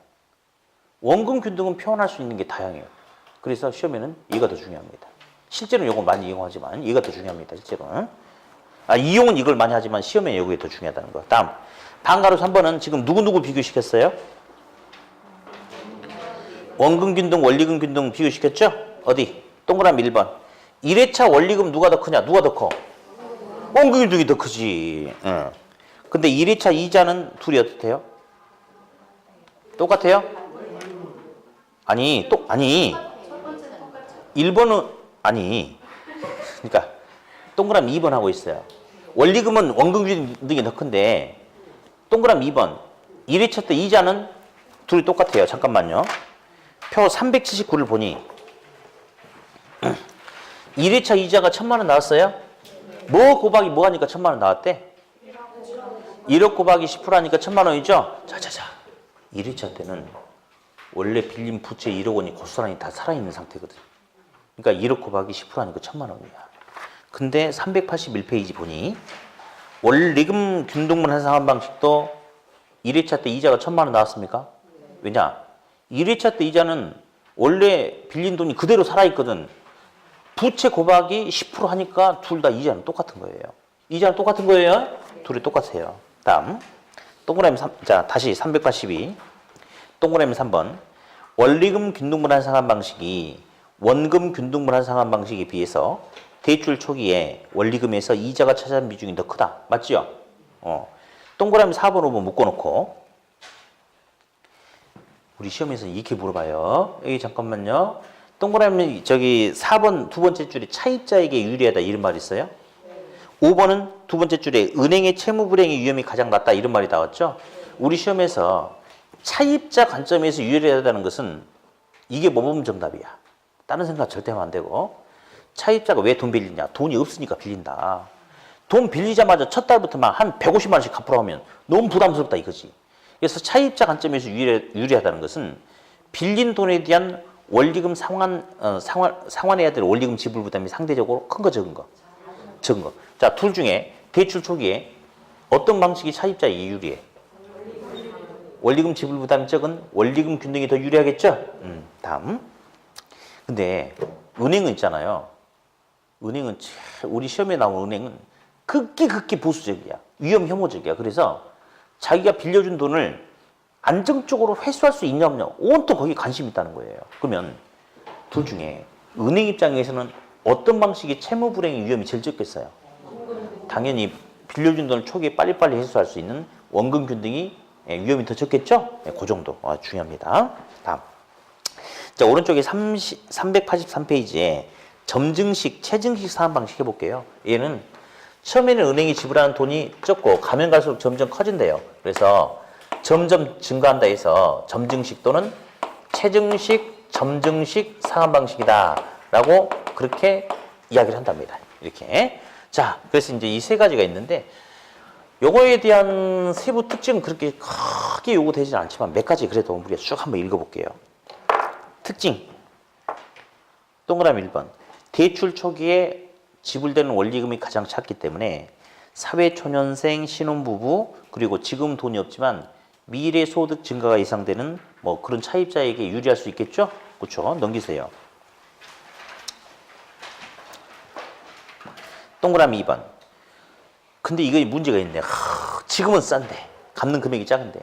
원금 균등은 표현할 수 있는 게 다양해요. 그래서 시험에는 얘가 더 중요합니다. 실제로는 이걸 많이 이용하지만 얘가 더 중요합니다. 실제로는. 이용은 이걸 많이 하지만 시험에 이게 더 중요하다는 거. 다음 반가로 3번은 지금 누구 비교시켰어요? 원금 균등, 원리금 균등 비교시켰죠? 어디? 동그라미 1번. 1회차 원리금 누가 더 크냐? 누가 더 커? 원금 균등이 더 크지. 응. 근데 1회차 이자는 둘이 어떻대요? 똑같아요? 아니. 1번은 아니. 그러니까 동그라미 2번 하고 있어요. 원리금은 원금 균등이 더 큰데 동그라미 2번. 1회차 때 이자는 둘이 똑같아요. 잠깐만요. 표 379를 보니 1회차 이자가 1,000만 원 나왔어요? 뭐 곱하기 뭐 하니까 1,000만 원 나왔대? 1억 곱하기 10% 하니까 1,000만 원이죠? 자자자. 1회차 때는 원래 빌린 부채 1억 원이 고스란히 다 살아있는 상태거든. 그러니까 1억 곱하기 10% 하니까 1,000만 원이야. 근데 381페이지 보니 원리금 균등분할 상환 방식도 1회차 때 이자가 1,000만 원 나왔습니까? 왜냐? 1회차 때 이자는 원래 빌린 돈이 그대로 살아있거든. 부채 곱하기 10% 하니까 둘 다 이자는 똑같은 거예요. 이자는 똑같은 거예요? 둘이 똑같아요. 다음 동그라미 3, 자 다시 382 동그라미 3번 원리금 균등분할 상환 방식이 원금 균등분할 상환 방식에 비해서 대출 초기에 원리금에서 이자가 차지하는 비중이 더 크다. 맞죠? 동그라미 4번, 5번 묶어놓고 우리 시험에서 이렇게 물어봐요. 여기 잠깐만요. 동그라미 저기 4번 두 번째 줄에 차입자에게 유리하다 이런 말이 있어요. 5번은 두 번째 줄에 은행의 채무 불행의 위험이 가장 낮다 이런 말이 나왔죠. 우리 시험에서 차입자 관점에서 유리하다는 것은 이게 모범 정답이야. 다른 생각 절대 하면 안 되고. 차입자가 왜 돈 빌리냐? 돈이 없으니까 빌린다. 돈 빌리자마자 첫 달부터 막 한 150만 원씩 갚으라고 하면 너무 부담스럽다 이거지. 그래서 차입자 관점에서 유리하다는 것은 빌린 돈에 대한 원리금 상환해야 될 원리금 지불 부담이 상대적으로 큰 거 적은 거? 적은 거. 자, 둘 중에 대출 초기에 어떤 방식이 차입자에게 유리해? 원리금 지불 부담이 적은 원리금 균등이 더 유리하겠죠? 다음. 근데 은행은 있잖아요. 은행은 우리 시험에 나온 은행은 극히 보수적이야. 위험 혐오적이야. 그래서 자기가 빌려준 돈을 안정적으로 회수할 수 있냐 없냐 온통 거기에 관심이 있다는 거예요. 그러면 둘 중에 은행 입장에서는 어떤 방식의 채무 불행의 위험이 제일 적겠어요? 당연히 빌려준 돈을 초기에 빨리빨리 회수할 수 있는 원금 균등이 위험이 더 적겠죠? 그 정도 중요합니다. 다음. 자, 오른쪽에 383페이지에 점증식, 체증식 상환 방식 해볼게요. 얘는 처음에는 은행이 지불하는 돈이 적고 가면 갈수록 점점 커진대요. 그래서 점점 증가한다 해서 점증식 또는 체증식, 점증식 상환 방식이다 라고 그렇게 이야기를 한답니다. 이렇게. 자, 그래서 이제 이 세 가지가 있는데 요거에 대한 세부 특징은 그렇게 크게 요구되지는 않지만 몇 가지 그래도 우리가 쭉 한번 읽어볼게요. 특징. 동그라미 1번. 대출 초기에 지불되는 원리금이 가장 작기 때문에 사회초년생, 신혼부부, 그리고 지금 돈이 없지만 미래 소득 증가가 예상되는 뭐 그런 차입자에게 유리할 수 있겠죠? 그렇죠? 넘기세요. 동그라미 2번. 근데 이거 문제가 있네. 지금은 싼데 갚는 금액이 작은데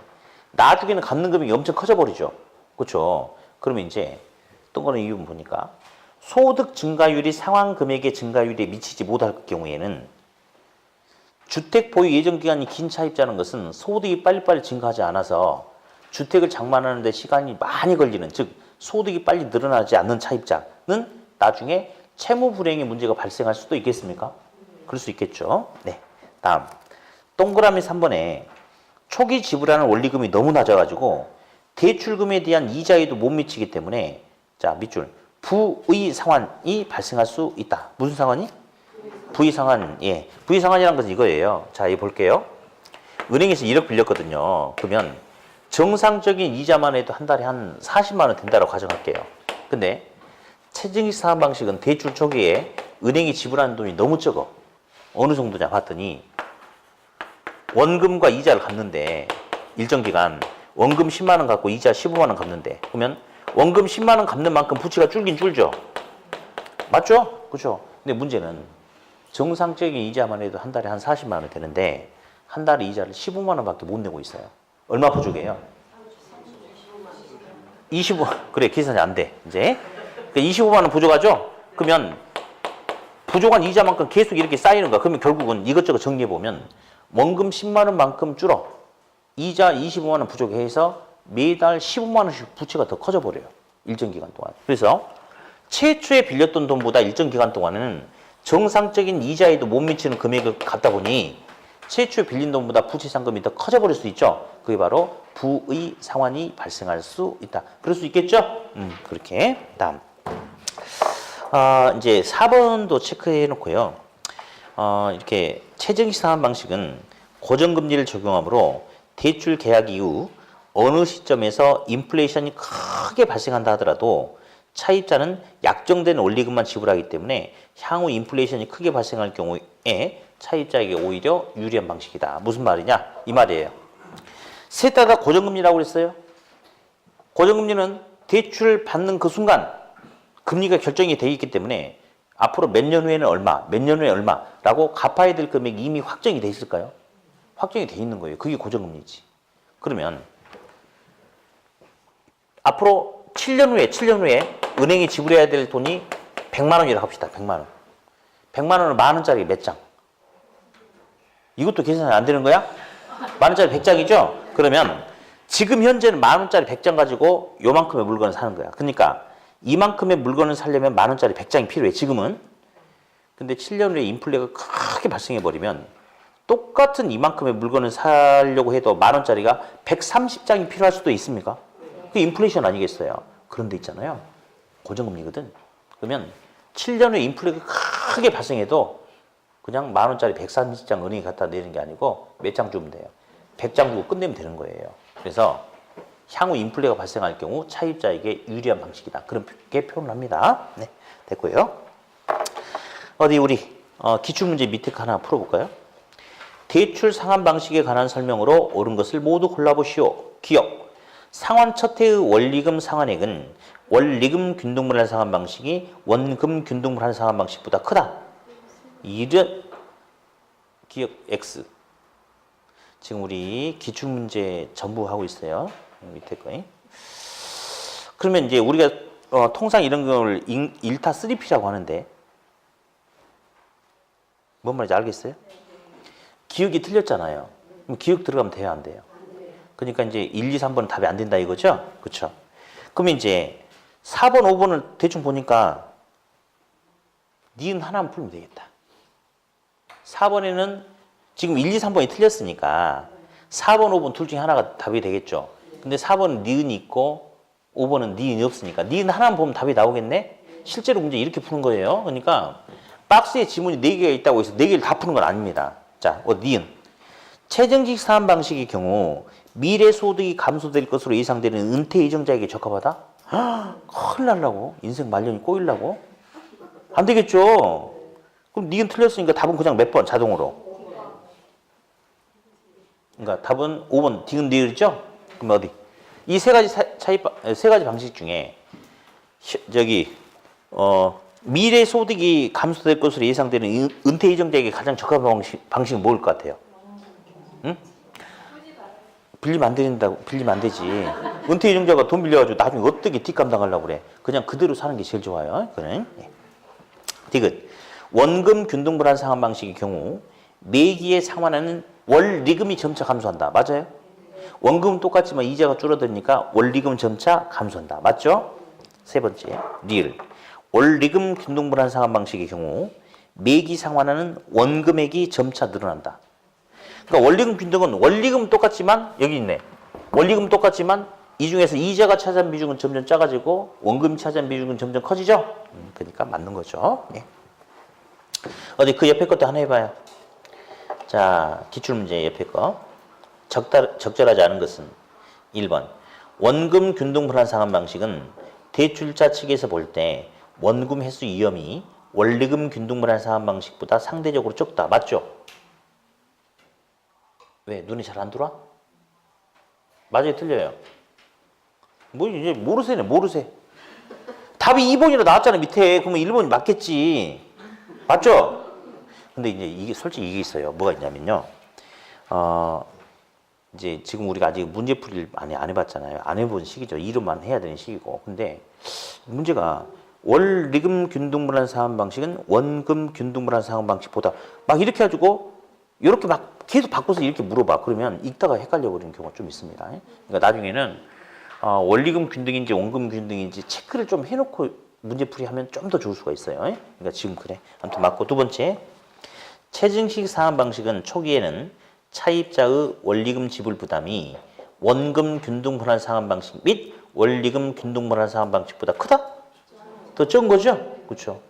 나중에는 갚는 금액이 엄청 커져 버리죠. 그렇죠? 그러면 이제 동그라미 이유 보니까 소득 증가율이 상환 금액의 증가율에 미치지 못할 경우에는 주택 보유 예정 기간이 긴 차입자는 것은 소득이 빨리빨리 증가하지 않아서 주택을 장만하는 데 시간이 많이 걸리는, 즉 소득이 빨리 늘어나지 않는 차입자는 나중에 채무 불이행의 문제가 발생할 수도 있겠습니까? 그럴 수 있겠죠. 네. 다음 동그라미 3번에 초기 지불하는 원리금이 너무 낮아가지고 대출금에 대한 이자에도 못 미치기 때문에 자 밑줄 부의 상환이 발생할 수 있다. 무슨 상환이? 부의 상환. 예, 부의 상환이라는 것은 이거예요. 자, 이거 볼게요. 은행에서 1억 빌렸거든요. 그러면 정상적인 이자만 해도 한 달에 한 40만 원 된다고 가정할게요. 근데 최정식 상환 방식은 대출 초기에 은행이 지불하는 돈이 너무 적어. 어느 정도냐 봤더니 원금과 이자를 갚는데 일정 기간 원금 10만 원 갚고 이자 15만 원 갚는데 그러면 원금 10만 원 갚는 만큼 부채가 줄긴 줄죠. 맞죠? 그렇죠? 근데 문제는 정상적인 이자만 해도 한 달에 한 40만 원 되는데 한 달에 이자를 15만 원밖에 못 내고 있어요. 얼마 부족해요? 25. 그래, 계산이 안 돼. 이제 25만 원 부족하죠? 그러면 부족한 이자만큼 계속 이렇게 쌓이는 거야. 그러면 결국은 이것저것 정리해 보면 원금 10만 원만큼 줄어. 이자 25만 원 부족해서 매달 15만 원씩 부채가 더 커져 버려요. 일정 기간 동안. 그래서 최초에 빌렸던 돈보다 일정 기간 동안은 정상적인 이자에도 못 미치는 금액을 갚다 보니 최초에 빌린 돈보다 부채 상금이 더 커져 버릴 수 있죠. 그게 바로 부의 상환이 발생할 수 있다. 그럴 수 있겠죠? 그렇게. 다음. 이제 4번도 체크해 놓고요. 이렇게 최정식 상환 방식은 고정금리를 적용하므로 대출 계약 이후 어느 시점에서 인플레이션이 크게 발생한다 하더라도 차입자는 약정된 원리금만 지불하기 때문에 향후 인플레이션이 크게 발생할 경우에 차입자에게 오히려 유리한 방식이다. 무슨 말이냐? 이 말이에요. 셋 다 고정금리라고 그랬어요. 고정금리는 대출 받는 그 순간 금리가 결정이 돼 있기 때문에 앞으로 몇 년 후에는 얼마, 몇 년 후에 얼마라고 갚아야 될 금액이 이미 확정이 돼 있을까요? 확정이 돼 있는 거예요. 그게 고정금리지. 그러면 앞으로 7년 후에 은행이 지불해야 될 돈이 100만 원이라고 합시다. 100만 원. 100만 원을 만 원짜리 몇 장? 이것도 계산이 안 되는 거야? 만 원짜리 100장이죠? 그러면 지금 현재는 만 원짜리 100장 가지고 요만큼의 물건을 사는 거야. 그러니까 이만큼의 물건을 사려면 만 원짜리 100장이 필요해. 지금은. 근데 7년 후에 인플레가 크게 발생해 버리면 똑같은 이만큼의 물건을 사려고 해도 만 원짜리가 130장이 필요할 수도 있습니까? 그게 인플레이션 아니겠어요? 그런데 있잖아요. 고정금리거든. 그러면 7년 후에 인플레가 크게 발생해도 그냥 만 원짜리 130장 은행에 갖다 내는 게 아니고 몇 장 주면 돼요. 100장 주고 끝내면 되는 거예요. 그래서 향후 인플레가 발생할 경우 차입자에게 유리한 방식이다. 그렇게 표현을 합니다. 네, 됐고요. 어디 우리 기출문제 밑에 하나 풀어볼까요? 대출 상환 방식에 관한 설명으로 옳은 것을 모두 골라보시오. 기억. 상환 첫 해의 원리금 상환액은 원리금 균등분할 상환 방식이 원금 균등분할 상환 방식보다 크다. 이런 기억 X. 지금 우리 기출문제 전부 하고 있어요. 밑에 거에. 그러면 이제 우리가 통상 이런 걸 1타 3P라고 하는데 뭔 말인지 알겠어요? 기억이 틀렸잖아요. 그럼 기억 들어가면 돼요, 안 돼요? 그러니까 이제 1, 2, 3번은 답이 안 된다 이거죠? 그렇죠? 그러면 이제 4번, 5번을 대충 보니까 니은 하나만 풀면 되겠다. 4번에는 지금 1, 2, 3번이 틀렸으니까 4번, 5번 둘 중에 하나가 답이 되겠죠. 근데 4번은 니은이 있고 5번은 니은이 없으니까 니은 하나만 보면 답이 나오겠네? 실제로 문제 이렇게 푸는 거예요. 그러니까 박스에 지문이 4개가 있다고 해서 4개를 다 푸는 건 아닙니다. 자, 니은. 최정식 상환 방식의 경우 미래 소득이 감소될 것으로 예상되는 은퇴 예정자에게 적합하다? 큰일 날라고? 인생 말년이 꼬이려고? 안 되겠죠? 그럼 니은 틀렸으니까 답은 그냥 몇 번 자동으로. 그러니까 답은 5번 디귿 니을이죠? 그럼 어디? 이 세 가지 방식 중에 미래 소득이 감소될 것으로 예상되는 은퇴 예정자에게 가장 적합한 방식은 뭐일 것 같아요? 응? 빌리면 안 된다고, 빌리면 안 되지. 은퇴 유증자가 돈 빌려가지고 나중에 어떻게 뒷감당하려고 그래. 그냥 그대로 사는 게 제일 좋아요. 그래. 디귿. 원금 균등분할 상환 방식의 경우 매기에 상환하는 원리금이 점차 감소한다. 맞아요? 원금은 똑같지만 이자가 줄어드니까 원리금 점차 감소한다. 맞죠? 세 번째, 리을. 원리금 균등분할 상환 방식의 경우 매기 상환하는 원금액이 점차 늘어난다. 그러니까 원리금 균등은 원리금 똑같지만 여기 있네. 원리금 똑같지만 이 중에서 이자가 차지한 비중은 점점 작아지고 원금이 차지한 비중은 점점 커지죠? 그러니까 맞는 거죠. 예. 어디 그 옆에 것도 하나 해봐요. 자, 기출문제 옆에 거. 적절하지 않은 것은 1번. 원금 균등분할 상환 방식은 대출자 측에서 볼 때 원금 회수 위험이 원리금 균등분할 상환 방식보다 상대적으로 적다. 맞죠? 왜? 눈이 잘 안 들어와? 맞아요? 틀려요? 뭐 이제 모르세네. 모르세. 답이 2번이라 나왔잖아 밑에. 그러면 1번이 맞겠지. 맞죠? 근데 이제 이게 솔직히 이게 있어요. 뭐가 있냐면요. 이제 지금 우리가 아직 문제풀이를 많이 안 해봤잖아요. 안 해본 시기죠. 이름만 해야 되는 시기고. 근데 문제가 원리금 균등분할 상환 방식은 원금 균등분할 상환 방식보다 막 이렇게 해가지고 이렇게 막 계속 바꿔서 이렇게 물어봐. 그러면 읽다가 헷갈려 버리는 경우가 좀 있습니다. 그러니까 나중에는 원리금 균등인지 원금 균등인지 체크를 좀 해놓고 문제풀이 하면 좀 더 좋을 수가 있어요. 그러니까 지금 그래. 아무튼 맞고. 두 번째, 체증식 상환 방식은 초기에는 차입자의 원리금 지불 부담이 원금 균등분할 상환 방식 및 원리금 균등분할 상환 방식보다 크다? 더 적은 거죠? 그렇죠.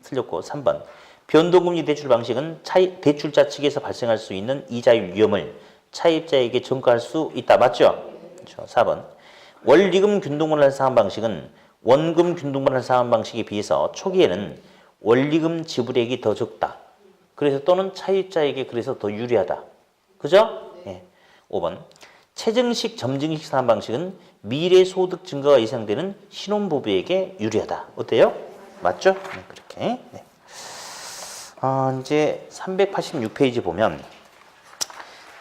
틀렸고. 3번. 변동금리 대출 방식은 대출자 측에서 발생할 수 있는 이자율 위험을 차입자에게 전가할 수 있다. 맞죠? 그렇죠. 4번. 원리금 균등분할 상환 방식은 원금 균등분할 상환 방식에 비해서 초기에는 원리금 지불액이 더 적다. 그래서 또는 차입자에게 그래서 더 유리하다. 그죠? 네. 5번. 체증식 점증식 상환 방식은 미래 소득 증가가 예상되는 신혼부부에게 유리하다. 어때요? 맞죠? 네, 그렇게. 네. 이제 386페이지 보면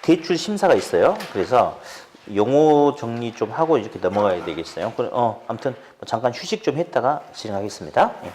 대출 심사가 있어요. 그래서 용어 정리 좀 하고 이렇게 넘어가야 되겠어요. 아무튼 잠깐 휴식 좀 했다가 진행하겠습니다. 예.